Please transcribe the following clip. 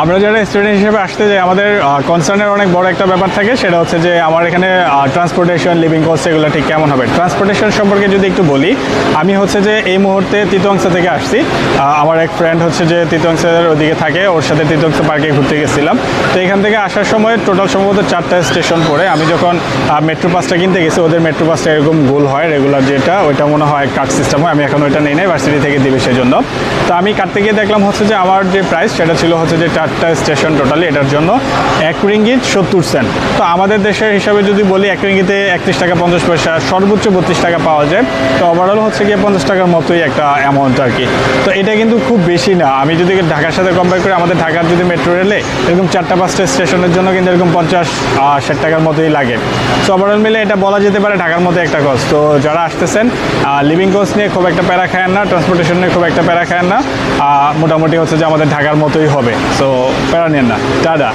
আমরা যারা স্টুডেন্ট হিসেবে আসতে যাই আমাদের কনসার্নের অনেক বড় একটা ব্যাপার থাকে, সেটা হচ্ছে যে আমার এখানে ট্রান্সপোর্টেশন, লিভিং কস্ট এগুলো ঠিক কেমন হবে। ট্রান্সপোর্টেশন সম্পর্কে যদি একটু বলি, আমি হচ্ছে যে এই মুহূর্তে তিতুয়াংসা থেকে আসছি। আমার এক ফ্রেন্ড হচ্ছে যে তিতুয়াংসার ওদিকে থাকে, ওর সাথে তিতুয়াংসা পার্কে ঘুরতে গেছিলাম। তো এখান থেকে আসার সময় টোটাল সম্ভবত 4টা স্টেশন পড়ে। আমি যখন মেট্রো পাসটা কিনতে গেছি, ওদের মেট্রো পাসটা এরকম গোল হয় রেগুলার, যেটা ওইটা মনে হয় কার্ড সিস্টেম হয়। আমি এখন ওইটা নেই নাই, ভার্সিটি থেকে দিবে সেই জন্য। তো আমি কাটতে গিয়ে দেখলাম হচ্ছে যে আমার যে প্রাইস সেটা ছিল হচ্ছে যে 4টা স্টেশন টোটালি, এটার জন্য 1 রিঙ্গিত 70 সেন্ট। তো আমাদের দেশের হিসাবে যদি বলি 1 রিঙ্গিতে 31 টাকা 50 পয়সা, সর্বোচ্চ 32 টাকা পাওয়া যায়। তো ওভারঅল হচ্ছে গিয়ে 50 টাকার মতোই একটা অ্যামাউন্ট আর কি। তো এটা কিন্তু খুব বেশি না। আমি যদি ঢাকার সাথে কম্পেয়ার করি, আমাদের ঢাকার যদি মেট্রো রেলে এরকম 4টা-5টা স্টেশনের জন্য কিন্তু এরকম 50-60 টাকার মতোই লাগে। সো ওভারঅল মিলে এটা বলা যেতে পারে ঢাকার মধ্যে একটা কস্ট। তো যারা আসতেছেন লিভিং কস্ট নিয়ে খুব একটা প্যারা খায়েন না, ট্রান্সপোর্টেশন নিয়ে খুব একটা প্যারা খায়েন না, মোটামুটি হচ্ছে যে আমাদের ঢাকার মতোই হবে। সো প্যারা নেন না। টাটা।